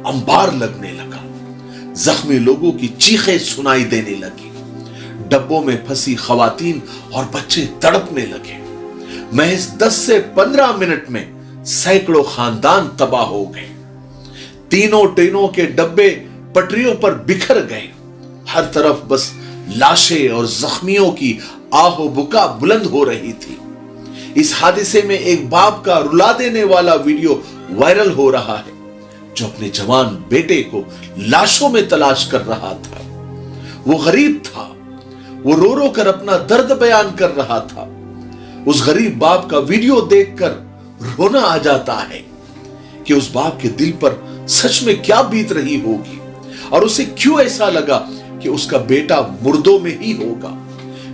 अंबार लगने लगा। जख्मी लोगों की चीखें सुनाई देने लगी। डब्बों में फंसी खवातीन और बच्चे तड़पने लगे। महज 10 से 15 मिनट में सैकड़ों खानदान तबाह हो गए। तीनों ट्रेनों के डब्बे पटरियों पर बिखर गए। हर तरफ बस लाशें और जख्मियों की आहो बुका बुलंद हो रही थी। इस हादसे में एक बाप का रुला देने वाला वीडियो वायरल हो रहा है, जो अपने जवान बेटे को लाशों में तलाश कर रहा था। वो गरीब था, वो रो रो कर अपना दर्द बयान कर रहा था। उस गरीब बाप का वीडियो देखकर रोना आ जाता है कि उस बाप के दिल पर सच में क्या बीत रही होगी और उसे क्यों ऐसा लगा कि उसका बेटा मुर्दों में ही होगा।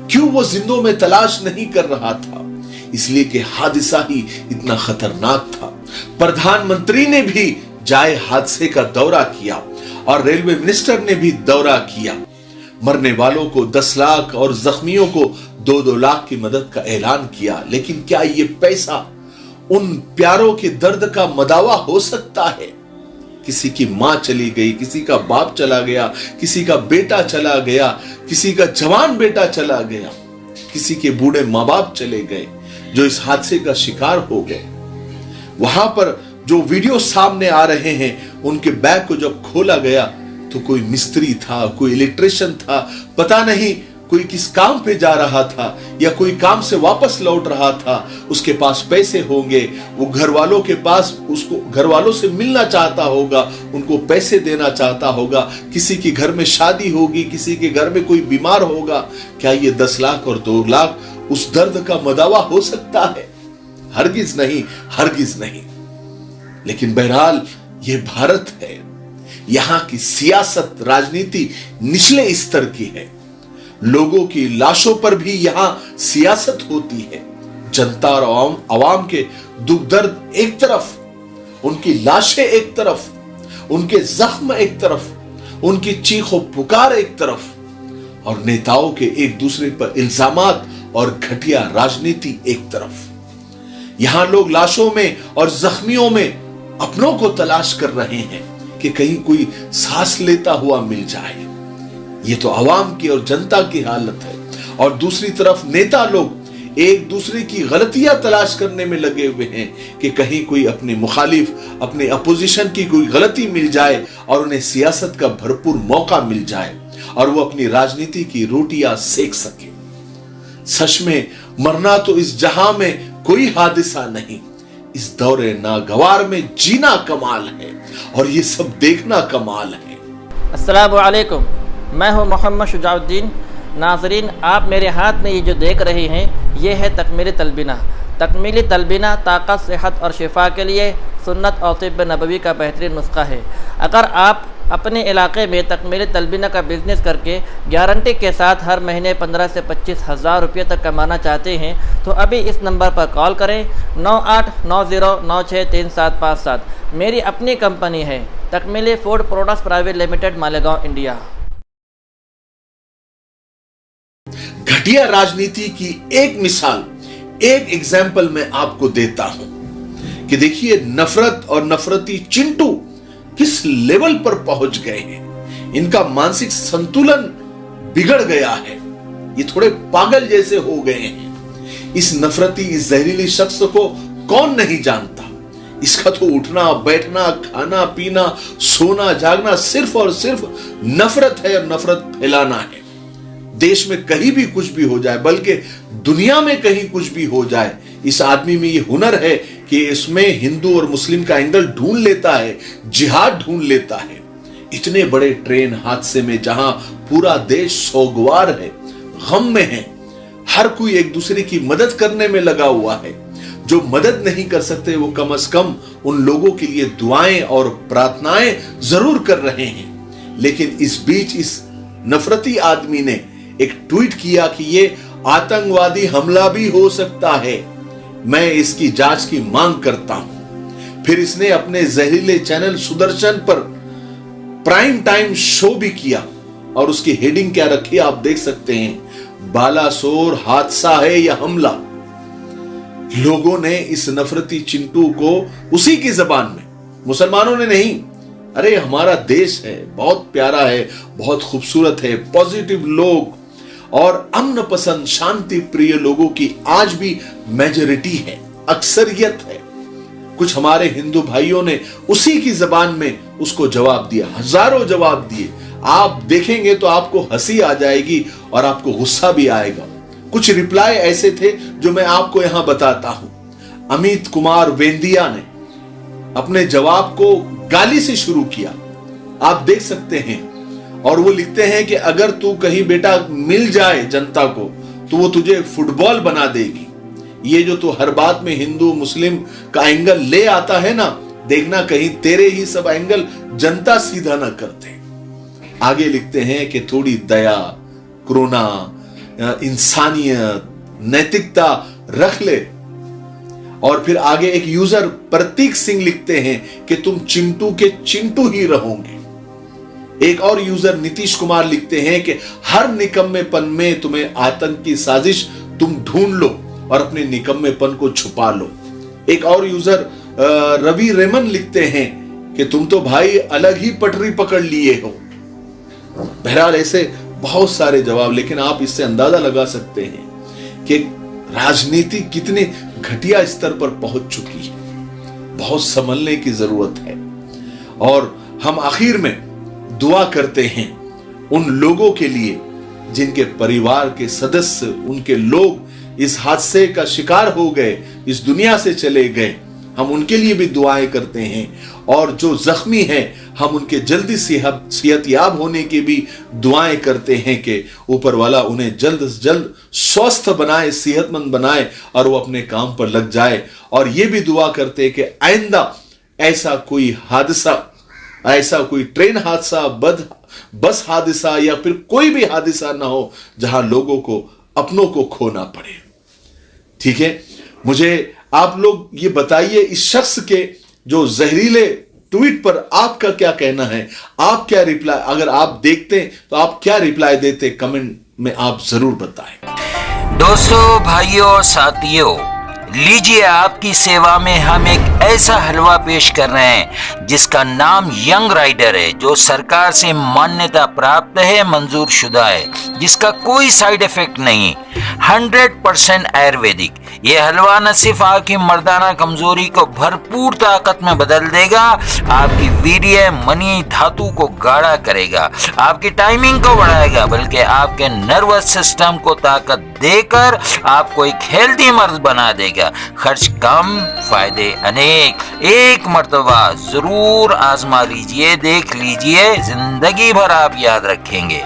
क्यों वो जिंदों में तलाश नहीं कर रहा था? इसलिए कि हादसा ही इतना खतरनाक था। प्रधानमंत्री ने भी जाए हादसे का दौरा किया और रेलवे मिनिस्टर ने भी दौरा किया। मरने वालों को 10 लाख और जख्मियों को 2-2 लाख की मदद का ऐलान किया। लेकिन क्या ये पैसा उन प्यारों के दर्द का मदावा हो सकता है? किसी की मां चली गई, किसी का बाप चला गया, किसी का बेटा चला गया, किसी का जवान बेटा चला गया, किसी के बूढ़े मां बाप चले गए जो इस हादसे का शिकार हो गए। वहां पर जो वीडियो सामने आ रहे हैं, उनके बैग को जब खोला गया तो कोई मिस्त्री था, कोई इलेक्ट्रिशियन था, पता नहीं कोई किस काम पे जा रहा था या कोई काम से वापस लौट रहा था। उसके पास पैसे होंगे, वो घर वालों के पास उसको घर वालों से मिलना चाहता होगा, उनको पैसे देना चाहता होगा। किसी के घर में शादी होगी, किसी के घर में कोई बीमार होगा। क्या ये 10 लाख और 2 लाख उस दर्द का मदावा हो सकता है? हरगिज नहीं, हरगिज नहीं। लेकिन बहरहाल ये भारत है, यहां की सियासत राजनीति निचले स्तर की है। लोगों की लाशों पर भी यहां सियासत होती है। जनता और आवाम के दुख दर्द एक तरफ, उनकी लाशें एक तरफ, उनके जख्म एक तरफ, उनकी चीखों पुकार एक तरफ, और नेताओं के एक दूसरे पर इल्जामात और घटिया राजनीति एक तरफ। यहां लोग लाशों में और जख्मियों में अपनों को तलाश कर रहे हैं कि कहीं कोई सांस लेता हुआ मिल जाए। ये तो आवाम की और जनता की हालत है। और दूसरी तरफ नेता लोग एक दूसरे की गलतियां तलाश करने में लगे हुए हैं कि कहीं कोई अपने मुखालिफ, अपने अपोजिशन की कोई गलती मिल जाए और उन्हें सियासत का भरपूर मौका मिल जाए और वो अपनी राजनीति की रोटियां सेक सके। सच में मरना तो इस जहां में कोई हादसा नहीं, इस दौरे नागवार में जीना कमाल है और ये सब देखना कमाल है। अस्सलामु अलैकुम, मैं हूं मोहम्मद शुजाउद्दीन। नाजरीन, आप मेरे हाथ में ये जो देख रहे हैं, ये है तकमीली तलबीना। तकमीली तलबीना ताकत, सेहत और शिफा के लिए सुन्नत और तिब्ब नबवी का बेहतरीन नुस्खा है। अगर आप अपने इलाके में तकमीली तलबीना का बिज़नेस करके गारंटी के साथ हर महीने 15 से 25 हज़ार रुपये तक कमाना चाहते हैं तो अभी इस नंबर पर कॉल करें 9890963757। मेरी अपनी कंपनी है Takmili food products private limited, Malegaon, India. घटिया राजनीति की एक मिसाल, एक एग्जाम्पल मैं आपको देता हूं कि देखिए नफरत और नफरती चिंटू किस लेवल पर पहुंच गए हैं। इनका मानसिक संतुलन बिगड़ गया है, ये थोड़े पागल जैसे हो गए हैं। इस नफरती, इस जहरीली शख्स को कौन नहीं जानता। इसका तो उठना बैठना, खाना पीना, सोना जागना सिर्फ और सिर्फ नफरत है और नफरत फैलाना है। देश में कहीं भी कुछ भी हो जाए, बल्कि दुनिया में कहीं कुछ भी हो जाए, इस आदमी में ये हुनर है कि इसमें हिंदू और मुस्लिम का एंगल ढूंढ लेता है, जिहाद ढूंढ लेता है। इतने बड़े ट्रेन हादसे में जहां पूरा देश सोगवार है, गम में है, हर कोई एक दूसरे की मदद करने में लगा हुआ है। जो मदद नहीं कर सकते वो कम से कम उन लोगों के लिए दुआएं और प्रार्थनाएं जरूर कर रहे हैं। लेकिन इस बीच इस नफरती आदमी ने एक ट्वीट किया कि ये आतंकवादी हमला भी हो सकता है, मैं इसकी जांच की मांग करता हूं। फिर इसने अपने जहरीले चैनल सुदर्शन पर प्राइम टाइम शो भी किया और उसकी हेडिंग क्या रखी आप देख सकते हैं, बालासोर हादसा है या हमला। लोगों ने इस नफरती चिंटू को उसी की जबान में, मुसलमानों ने नहीं, अरे हमारा देश है, बहुत प्यारा है, बहुत खूबसूरत है, पॉजिटिव लोग और अमन पसंद शांति प्रिय लोगों की आज भी मेजॉरिटी है, अक्सरियत है। कुछ हमारे हिंदू भाइयों ने उसी की जबान में उसको जवाब दिया, हजारों जवाब दिए। आप देखेंगे तो आपको हंसी आ जाएगी और आपको गुस्सा भी आएगा। कुछ रिप्लाई ऐसे थे जो मैं आपको यहां बताता हूं। अमित कुमार वेंदिया ने अपने जवाब को गाली से शुरू किया, आप देख सकते हैं। और वो लिखते हैं कि अगर तू कहीं बेटा मिल जाए जनता को तो वो तुझे फुटबॉल बना देगी। ये जो तू हर बात में हिंदू मुस्लिम का एंगल ले आता है ना, देखना कहीं तेरे ही सब एंगल जनता सीधा ना करते। आगे लिखते हैं कि थोड़ी दया, करुणा, इंसानियत, नैतिकता रख ले। और फिर आगे एक यूजर प्रतीक सिंह लिखते हैं कि तुम चिंटू के चिंटू ही रहोगे। एक और यूजर नीतीश कुमार लिखते हैं कि हर निकम्मेपन में तुम्हें आतंक की साजिश तुम ढूंढ लो और अपने निकम्मेपन को छुपा लो। एक और यूजर रवि रेमन लिखते हैं कि तुम तो भाई अलग ही पटरी पकड़ लिए हो। बहरहाल ऐसे बहुत सारे जवाब, लेकिन आप इससे अंदाजा लगा सकते हैं कि राजनीति कितने घटिया स्तर पर पहुंच चुकी है। बहुत संभलने की जरूरत है। और हम आखिर में दुआ करते हैं उन लोगों के लिए जिनके परिवार के सदस्य, उनके लोग इस हादसे का शिकार हो गए, इस दुनिया से चले गए। हम उनके लिए भी दुआएं करते हैं। और जो जख्मी हैं हम उनके जल्दी सेहतयाब होने की भी दुआएं करते हैं कि ऊपर वाला उन्हें जल्द से जल्द स्वस्थ बनाए, सेहतमंद बनाए और वो अपने काम पर लग जाए। और ये भी दुआ करते हैं कि आइंदा ऐसा कोई हादसा, ऐसा कोई ट्रेन हादसा, बस हादसा या फिर कोई भी हादसा ना हो जहां लोगों को अपनों को खोना पड़े। ठीक है, मुझे आप लोग ये बताइए इस शख्स के जो जहरीले ट्वीट पर आपका क्या कहना है? आप क्या रिप्लाई, अगर आप देखते तो आप क्या रिप्लाई देते? कमेंट में आप जरूर बताएं। दोस्तों, भाइयों और साथियों, लीजिए आपकी सेवा में हम एक ऐसा हलवा पेश कर रहे हैं जिसका नाम यंग राइडर है, जो सरकार से मान्यता प्राप्त है, मंजूर शुदा है, जिसका कोई साइड इफेक्ट नहीं, 100% आयुर्वेदिक। ये हलवा न सिर्फ आपकी मर्दाना कमजोरी को भरपूर ताकत में बदल देगा, आपकी वीर्य मणि धातु को गाढ़ा करेगा, आपकी टाइमिंग को बढ़ाएगा, बल्कि आपके नर्वस सिस्टम को ताकत देकर आपको एक हेल्दी मर्द बना देगा। खर्च कम, फायदे अनेक। एक मर्तबा जरूर आजमा लीजिए, देख लीजिए, जिंदगी भर आप याद रखेंगे।